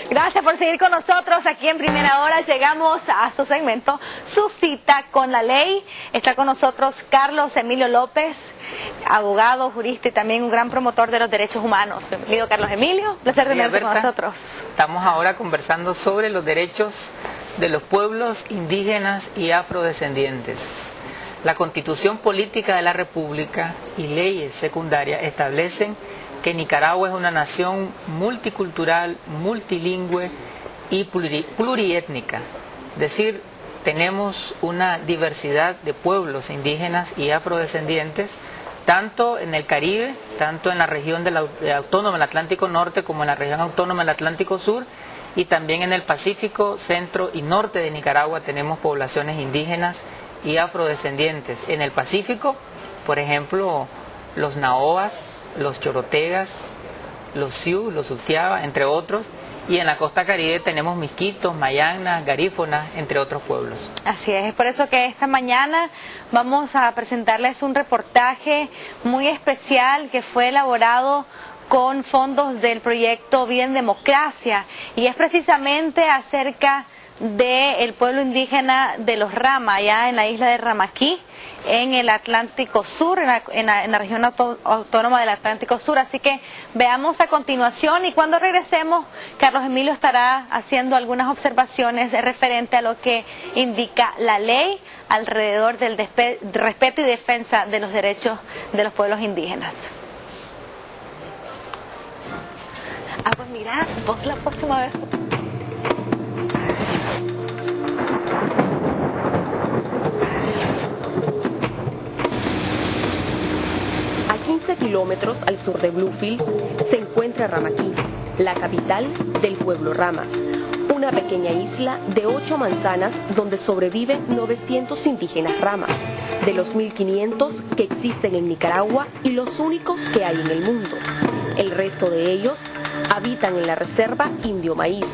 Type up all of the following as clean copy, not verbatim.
Gracias por seguir con nosotros aquí en Primera Hora. Llegamos a su segmento, Su Cita con la Ley. Está con nosotros Carlos Emilio López, abogado, jurista y también un gran promotor de los derechos humanos. Bienvenido, Carlos Emilio. Placer tenerte con nosotros. Estamos ahora conversando sobre los derechos de los pueblos indígenas y afrodescendientes. La Constitución Política de la República y leyes secundarias establecen que Nicaragua es una nación multicultural, multilingüe y pluriétnica. Es decir, tenemos una diversidad de pueblos indígenas y afrodescendientes, tanto en el Caribe, tanto en la región autónoma del Atlántico Norte como en la región autónoma del Atlántico Sur, y también en el Pacífico, centro y norte de Nicaragua tenemos poblaciones indígenas y afrodescendientes. En el Pacífico, por ejemplo, los naoas, los chorotegas, los siu, los utiaba, entre otros, y en la costa caribe tenemos misquitos, mayanas, garífonas, entre otros pueblos. Así es por eso que esta mañana vamos a presentarles un reportaje muy especial que fue elaborado con fondos del proyecto Vida en Democracia, y es precisamente acerca del pueblo indígena de los Rama, allá en la isla de Ramaquí, en el Atlántico Sur, en la región autónoma del Atlántico Sur. Así que veamos a continuación, y cuando regresemos, Carlos Emilio estará haciendo algunas observaciones referente a lo que indica la ley alrededor del respeto y defensa de los derechos de los pueblos indígenas. Pues mira, vos la próxima vez. A 15 kilómetros al sur de Bluefields se encuentra Ramaquí, la capital del pueblo Rama, una pequeña isla de 8 manzanas donde sobreviven 900 indígenas ramas, de los 1500 que existen en Nicaragua y los únicos que hay en el mundo. El resto de ellos habitan en la reserva Indio Maíz.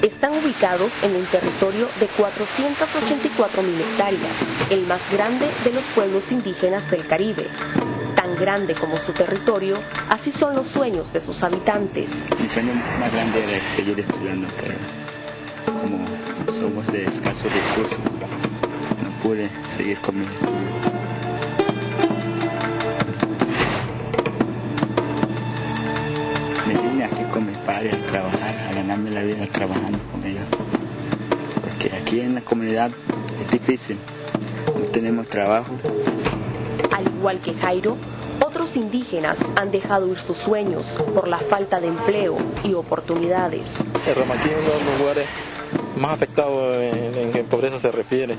Están ubicados en un territorio de 484.000 hectáreas, el más grande de los pueblos indígenas del Caribe. Tan grande como su territorio, así son los sueños de sus habitantes. Mi sueño más grande era seguir estudiando, pero como somos de escasos recursos, no pude seguir con mis estudios. Me vine aquí con mis padres a trabajar, a ganarme la vida trabajando con ellos, porque aquí en la comunidad es difícil, no tenemos trabajo. Al igual que Jairo, otros indígenas han dejado ir sus sueños por la falta de empleo y oportunidades. El Ramaquí es uno de los lugares más afectados en que pobreza se refiere,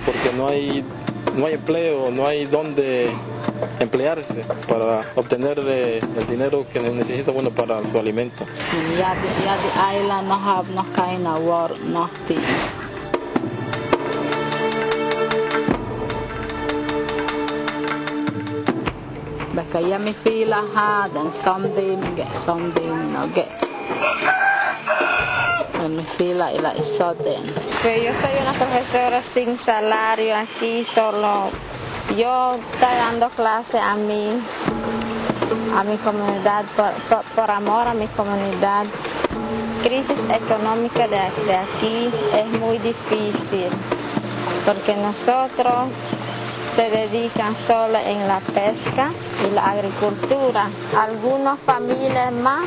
porque no hay empleo, no hay dónde emplearse para obtener el dinero que necesita para su alimento. Bakaya mi fila ha dan someday me no get. Mi fila ila isoten. Que yo soy una profesora sin salario aquí, solo yo estoy dando clase a mi comunidad por amor a mi comunidad. Crisis económica de aquí es muy difícil porque nosotros se dedican solo en la pesca y la agricultura. Algunas familias más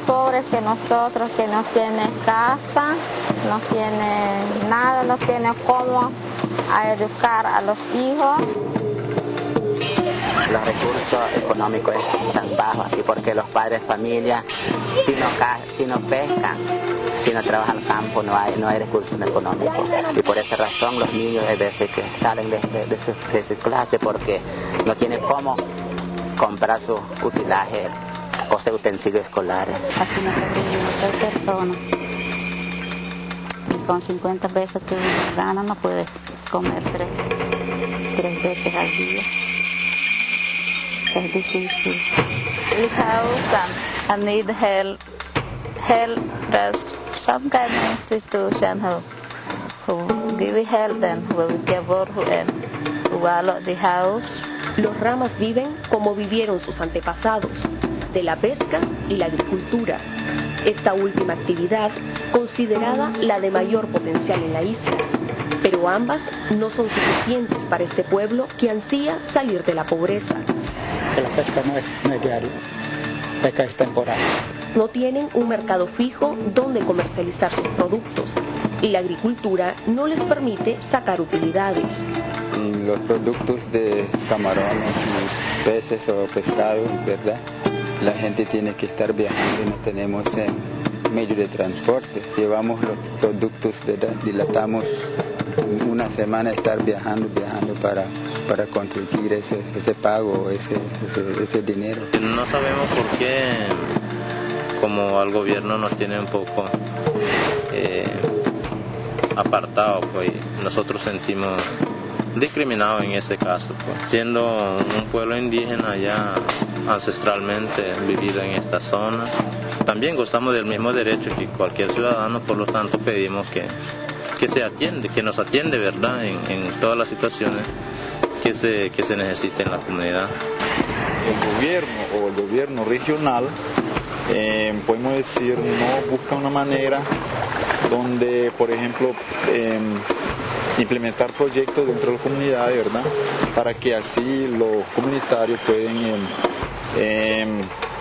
pobres que nosotros, que no tienen casa, no tienen nada, no tienen cómo educar a los hijos. Los recursos económicos están bajos aquí porque los padres de familia, si no pescan, si no trabajan al campo, no hay recursos económicos. Y por esa razón los niños hay veces que salen de su clase porque no tienen cómo comprar su utilaje o sus utensilios escolares. Aquí no sobreviven 6 personas. Y con 50 pesos que uno gana no puede comer tres veces al día. Es difícil. I need help from some kind of institution who give me help, then we will give work and we will the house. Los Ramas viven como vivieron sus antepasados, de la pesca y la agricultura. Esta última actividad considerada la de mayor potencial en la isla, pero ambas no son suficientes para este pueblo que ansía salir de la pobreza. La pesca no es diaria, la pesca es temporal. No tienen un mercado fijo donde comercializar sus productos y la agricultura no les permite sacar utilidades. Los productos de camarones, peces o pescado, ¿verdad? La gente tiene que estar viajando y no tenemos medio de transporte. Llevamos los productos, ¿verdad? Dilatamos una semana estar viajando para conseguir ese pago, ese dinero. No sabemos por qué, como al gobierno nos tiene un poco apartado, pues nosotros sentimos discriminados en ese caso, pues. Siendo un pueblo indígena ya ancestralmente vivido en esta zona, también gozamos del mismo derecho que cualquier ciudadano, por lo tanto pedimos que nos atiende, ¿verdad?, en todas las situaciones que se necesiten en la comunidad. El gobierno o el gobierno regional, podemos decir, no busca una manera donde, por ejemplo, implementar proyectos dentro de la comunidad, ¿verdad?, para que así los comunitarios puedan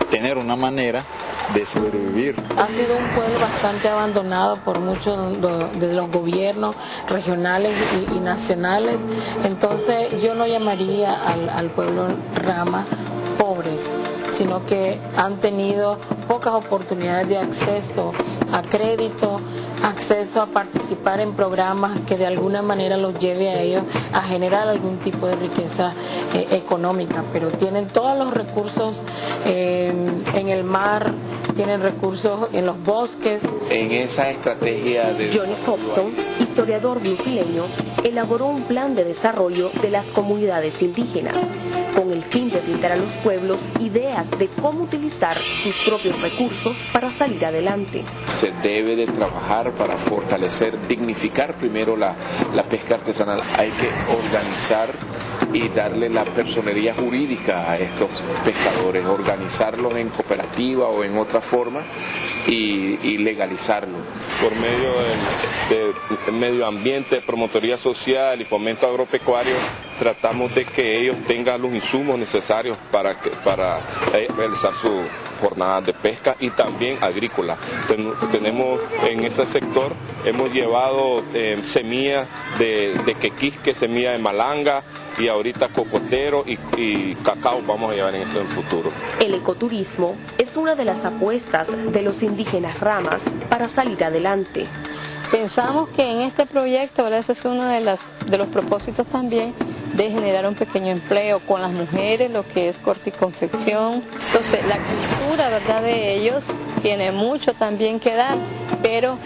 tener una manera de sobrevivir. Ha sido un pueblo bastante abandonado por muchos de los gobiernos regionales y nacionales, entonces yo no llamaría al pueblo Rama pobres, sino que han tenido pocas oportunidades de acceso a crédito, acceso a participar en programas que de alguna manera los lleve a ellos a generar algún tipo de riqueza económica, pero tienen todos los recursos en el mar, tienen recursos en los bosques. En esa estrategia de Johnny Hobson, historiador blufileño, elaboró un plan de desarrollo de las comunidades indígenas, con el fin de brindar a los pueblos ideas de cómo utilizar sus propios recursos para salir adelante. Se debe de trabajar para fortalecer, dignificar primero la pesca artesanal. Hay que organizar y darle la personería jurídica a estos pescadores, organizarlos en cooperativa o en otra forma y legalizarlo. Por medio del medio ambiente, promotoría social y fomento agropecuario, tratamos de que ellos tengan los insumos necesarios para realizar su jornadas de pesca y también agrícola. Tenemos en ese sector, hemos llevado semillas de quequisque, semilla de malanga y ahorita cocotero y cacao vamos a llevar en el futuro. El ecoturismo es una de las apuestas de los indígenas Ramas para salir adelante. Pensamos que en este proyecto, ¿verdad?, ese es uno de los propósitos también, de generar un pequeño empleo con las mujeres, lo que es corte y confección. Entonces, la cultura, ¿verdad?, de ellos tiene mucho también que dar, pero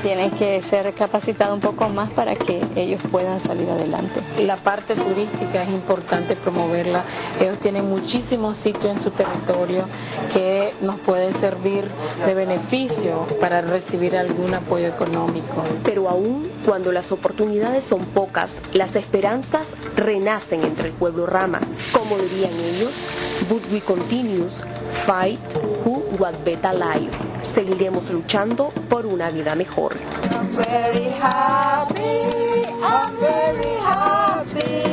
tienen que ser capacitados un poco más para que ellos puedan salir adelante. La parte turística es importante promoverla. Ellos tienen muchísimos sitios en su territorio que nos pueden servir de beneficio para recibir algún apoyo económico. Pero aún cuando las oportunidades son pocas, las esperanzas renacen entre el pueblo Rama. Como dirían ellos, but we continues, fight who what better life. Seguiremos luchando por una vida mejor. I'm very happy, I'm very happy.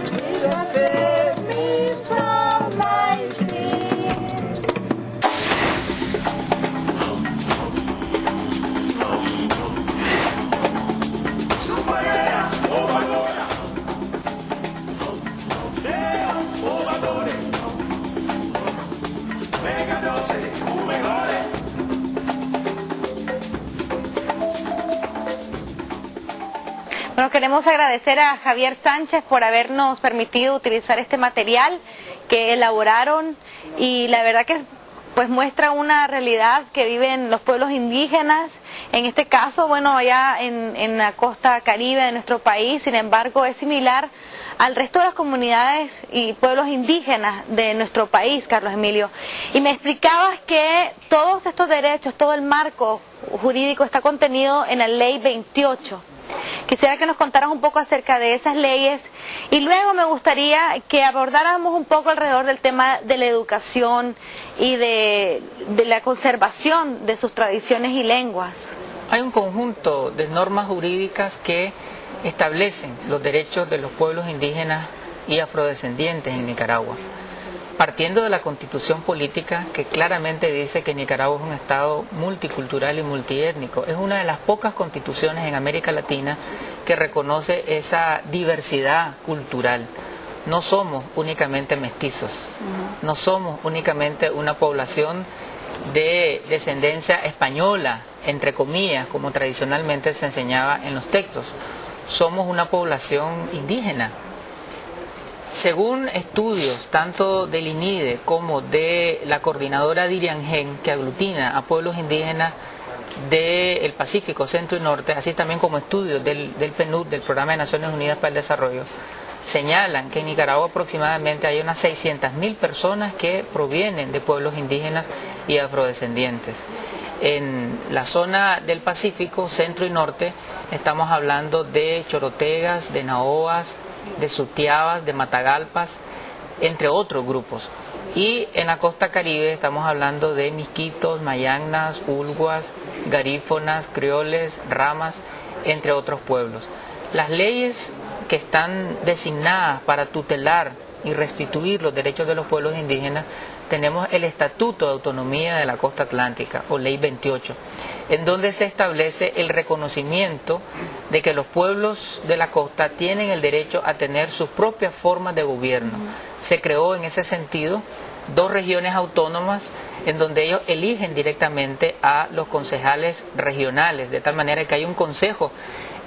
Jesus saved me from my sin. Bueno, queremos agradecer a Javier Sánchez por habernos permitido utilizar este material que elaboraron y la verdad que pues muestra una realidad que viven los pueblos indígenas, en este caso, bueno, allá en la costa caribe de nuestro país. Sin embargo, es similar al resto de las comunidades y pueblos indígenas de nuestro país, Carlos Emilio. Y me explicabas que todos estos derechos, todo el marco jurídico está contenido en la Ley 28. Quisiera que nos contaras un poco acerca de esas leyes y luego me gustaría que abordáramos un poco alrededor del tema de la educación y de la conservación de sus tradiciones y lenguas. Hay un conjunto de normas jurídicas que establecen los derechos de los pueblos indígenas y afrodescendientes en Nicaragua, partiendo de la Constitución política que claramente dice que Nicaragua es un estado multicultural y multiétnico. Es una de las pocas constituciones en América Latina que reconoce esa diversidad cultural. No somos únicamente mestizos, no somos únicamente una población de descendencia española, entre comillas, como tradicionalmente se enseñaba en los textos. Somos una población indígena. Según estudios tanto del INIDE como de la coordinadora Diriangén, que aglutina a pueblos indígenas del Pacífico, Centro y Norte, así también como estudios del PNUD, del Programa de Naciones Unidas para el Desarrollo, señalan que en Nicaragua aproximadamente hay unas 600.000 personas que provienen de pueblos indígenas y afrodescendientes. En la zona del Pacífico, Centro y Norte, estamos hablando de chorotegas, de naoas, de sutiabas, de matagalpas, entre otros grupos. Y en la costa caribe estamos hablando de misquitos, mayagnas, ulguas, garífonas, crioles, ramas, entre otros pueblos. Las leyes que están designadas para tutelar y restituir los derechos de los pueblos indígenas, tenemos el Estatuto de Autonomía de la Costa Atlántica, o Ley 28, en donde se establece el reconocimiento de que los pueblos de la costa tienen el derecho a tener sus propias formas de gobierno. Se creó en ese sentido 2 regiones autónomas en donde ellos eligen directamente a los concejales regionales, de tal manera que hay un consejo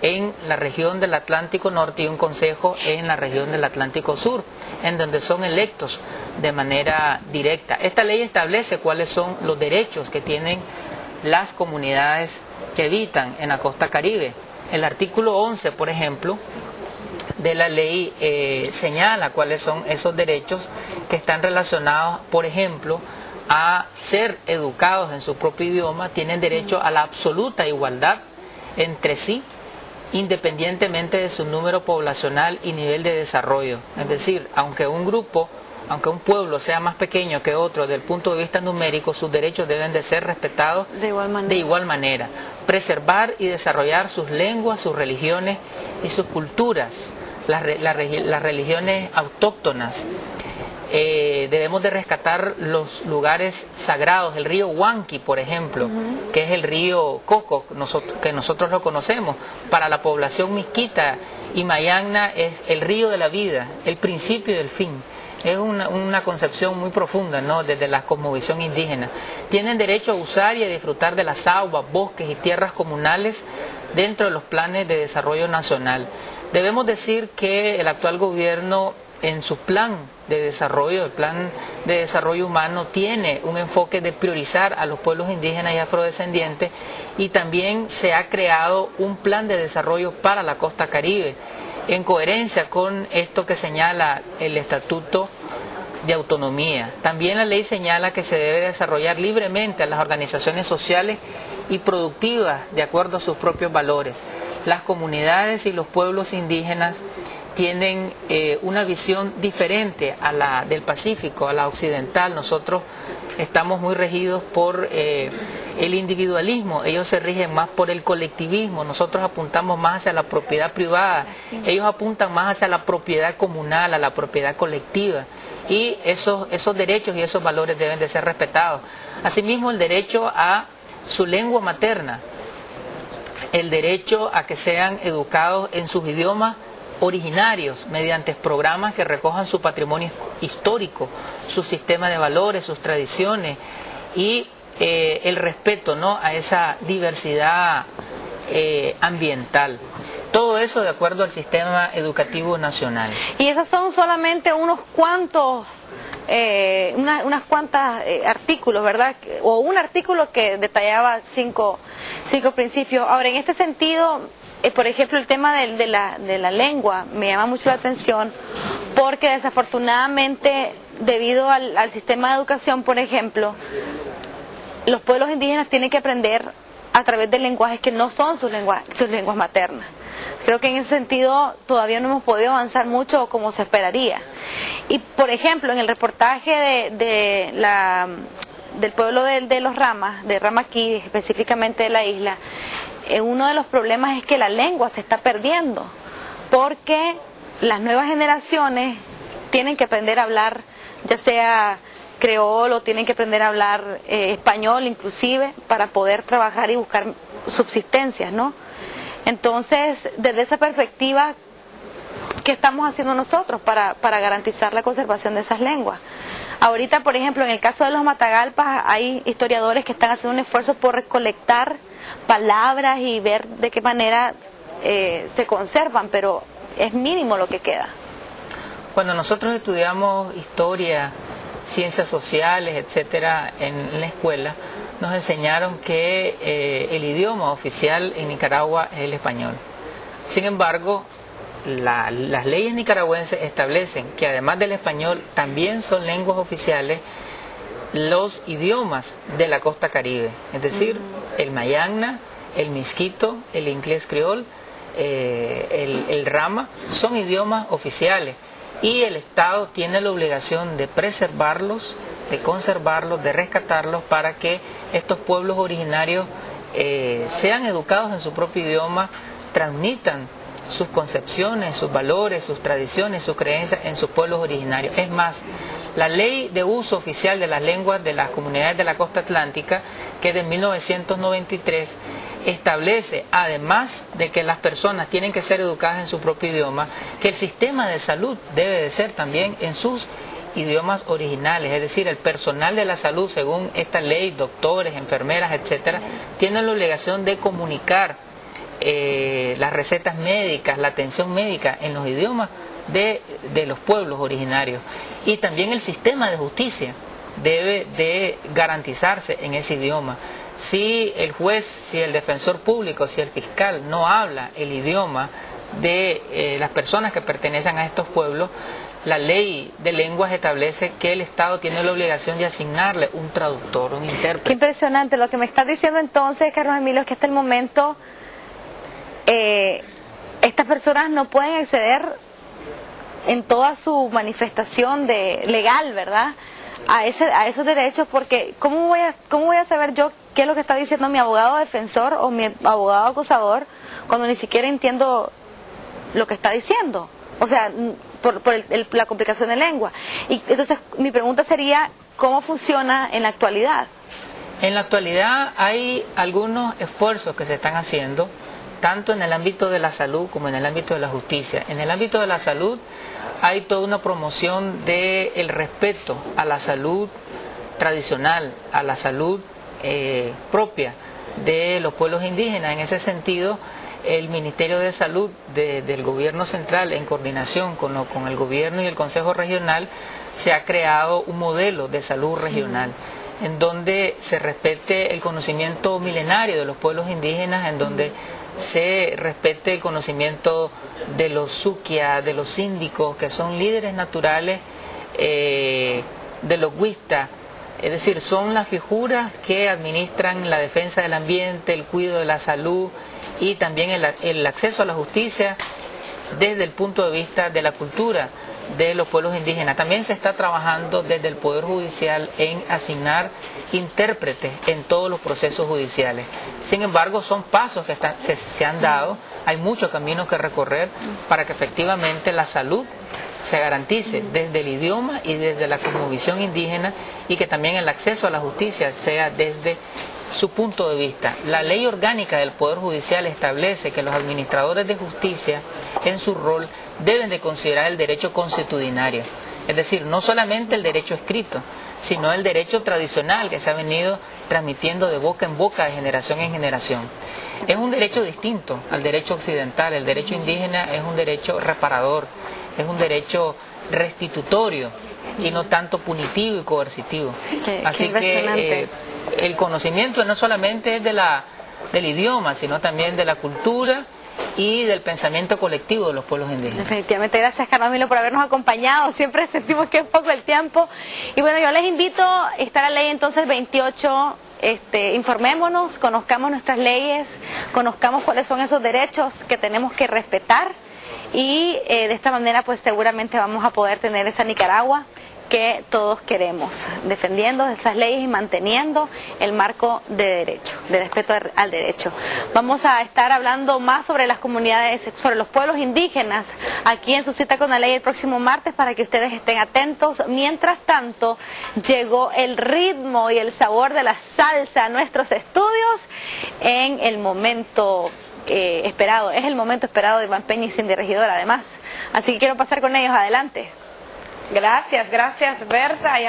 en la región del Atlántico Norte y un consejo en la región del Atlántico Sur, en donde son electos de manera directa. Esta ley establece cuáles son los derechos que tienen las comunidades que habitan en la costa caribe. El artículo 11, por ejemplo, de la ley señala cuáles son esos derechos que están relacionados, por ejemplo, a ser educados en su propio idioma, tienen derecho a la absoluta igualdad entre sí, independientemente de su número poblacional y nivel de desarrollo. Es decir, aunque un pueblo sea más pequeño que otro desde el punto de vista numérico, sus derechos deben de ser respetados de igual manera. Preservar y desarrollar sus lenguas, sus religiones y sus culturas, las religiones autóctonas. Debemos de rescatar los lugares sagrados, el río Huanqui, por ejemplo, que es el río Coco, que nosotros lo conocemos. Para la población misquita y mayagna es el río de la vida, el principio y el fin. Es una concepción muy profunda, ¿no?, desde la cosmovisión indígena. Tienen derecho a usar y a disfrutar de las aguas, bosques y tierras comunales dentro de los planes de desarrollo nacional. Debemos decir que el actual gobierno, en su plan de desarrollo, el plan de desarrollo humano, tiene un enfoque de priorizar a los pueblos indígenas y afrodescendientes, y también se ha creado un plan de desarrollo para la costa caribe, en coherencia con esto que señala el Estatuto de Autonomía. También la ley señala que se debe desarrollar libremente a las organizaciones sociales y productivas de acuerdo a sus propios valores. Las comunidades y los pueblos indígenas tienen una visión diferente a la del Pacífico, a la occidental. Nosotros estamos muy regidos por el individualismo, ellos se rigen más por el colectivismo, nosotros apuntamos más hacia la propiedad privada, ellos apuntan más hacia la propiedad comunal, a la propiedad colectiva, y esos derechos y esos valores deben de ser respetados. Asimismo, el derecho a su lengua materna, el derecho a que sean educados en sus idiomas originarios mediante programas que recojan su patrimonio histórico, su sistema de valores, sus tradiciones y el respeto, ¿no?, a esa diversidad ambiental. Todo eso de acuerdo al sistema educativo nacional. Y esos son solamente unos cuantos unas cuantas artículos, ¿verdad? O un artículo que detallaba cinco principios. Ahora, en este sentido, por ejemplo, el tema de la lengua me llama mucho la atención, porque desafortunadamente, debido al sistema de educación, por ejemplo, los pueblos indígenas tienen que aprender a través de lenguajes que no son sus lenguas maternas. Creo que en ese sentido todavía no hemos podido avanzar mucho como se esperaría. Y por ejemplo, en el reportaje del pueblo de los Ramas, de Ramaquí, específicamente de la isla, uno de los problemas es que la lengua se está perdiendo, porque las nuevas generaciones tienen que aprender a hablar, ya sea creol, o tienen que aprender a hablar español inclusive, para poder trabajar y buscar subsistencias, ¿no? Entonces, desde esa perspectiva, ¿qué estamos haciendo nosotros para garantizar la conservación de esas lenguas? Ahorita, por ejemplo, en el caso de los Matagalpas, hay historiadores que están haciendo un esfuerzo por recolectar palabras y ver de qué manera se conservan, pero es mínimo lo que queda. Cuando nosotros estudiamos historia, ciencias sociales, etcétera, en la escuela, nos enseñaron que el idioma oficial en Nicaragua es el español. Sin embargo, las leyes nicaragüenses establecen que además del español también son lenguas oficiales los idiomas de la costa caribe, es decir, el mayangna, el misquito, el inglés criol, el rama, son idiomas oficiales, y el Estado tiene la obligación de preservarlos, de conservarlos, de rescatarlos, para que estos pueblos originarios sean educados en su propio idioma, transmitan sus concepciones, sus valores, sus tradiciones, sus creencias en sus pueblos originarios. Es más, la ley de uso oficial de las lenguas de las comunidades de la costa atlántica, que es de 1993, establece, además de que las personas tienen que ser educadas en su propio idioma, que el sistema de salud debe de ser también en sus idiomas originales, es decir, el personal de la salud, según esta ley, doctores, enfermeras, etcétera, tienen la obligación de comunicar las recetas médicas, la atención médica en los idiomas de los pueblos originarios. Y también el sistema de justicia debe de garantizarse en ese idioma. Si el juez, si el defensor público, si el fiscal no habla el idioma de las personas que pertenecen a estos pueblos, la ley de lenguas establece que el Estado tiene la obligación de asignarle un traductor, un intérprete. Qué impresionante. Lo que me estás diciendo entonces, Carlos Emilio, es que hasta el momento estas personas no pueden acceder en toda su manifestación legal, ¿verdad?, a esos derechos, porque ¿cómo voy a saber yo qué es lo que está diciendo mi abogado defensor o mi abogado acusador cuando ni siquiera entiendo lo que está diciendo? O sea, por la complicación de lengua. Y entonces mi pregunta sería, ¿cómo funciona en la actualidad? En la actualidad hay algunos esfuerzos que se están haciendo, tanto en el ámbito de la salud como en el ámbito de la justicia. En el ámbito de la salud hay toda una promoción del respeto a la salud tradicional, a la salud propia de los pueblos indígenas. En ese sentido, el Ministerio de Salud del Gobierno Central, en coordinación con el Gobierno y el Consejo Regional, se ha creado un modelo de salud regional, en donde se respete el conocimiento milenario de los pueblos indígenas, en donde se respete el conocimiento de los suquia, de los síndicos, que son líderes naturales, de los huistas, es decir, son las figuras que administran la defensa del ambiente, el cuidado de la salud y también el acceso a la justicia desde el punto de vista de la cultura de los pueblos indígenas. También se está trabajando desde el Poder Judicial en asignar intérpretes en todos los procesos judiciales. Sin embargo, son pasos que se han dado, hay muchos caminos que recorrer para que efectivamente la salud se garantice desde el idioma y desde la cosmovisión indígena, y que también el acceso a la justicia sea desde su punto de vista. La ley orgánica del Poder Judicial establece que los administradores de justicia, en su rol, deben de considerar el derecho consuetudinario, es decir, no solamente el derecho escrito, sino el derecho tradicional que se ha venido transmitiendo de boca en boca, de generación en generación. Es un derecho distinto al derecho occidental. El derecho indígena es un derecho reparador, es un derecho restitutorio y no tanto punitivo y coercitivo. Así que el conocimiento no solamente es del idioma, sino también de la cultura y del pensamiento colectivo de los pueblos indígenas. Definitivamente, gracias Carlos Emilio por habernos acompañado, siempre sentimos que es poco el tiempo. Y bueno, yo les invito, está la ley entonces 28 informémonos, conozcamos nuestras leyes, conozcamos cuáles son esos derechos que tenemos que respetar y de esta manera pues seguramente vamos a poder tener esa Nicaragua que todos queremos, defendiendo esas leyes y manteniendo el marco de derecho, de respeto al derecho. Vamos a estar hablando más sobre las comunidades, sobre los pueblos indígenas, aquí en Su Cita con la Ley el próximo martes, para que ustedes estén atentos. Mientras tanto, llegó el ritmo y el sabor de la salsa a nuestros estudios en el momento esperado. Es el momento esperado de Iván Peña y Cindy Regidor, además. Así que quiero pasar con ellos. Adelante. Gracias, Berta.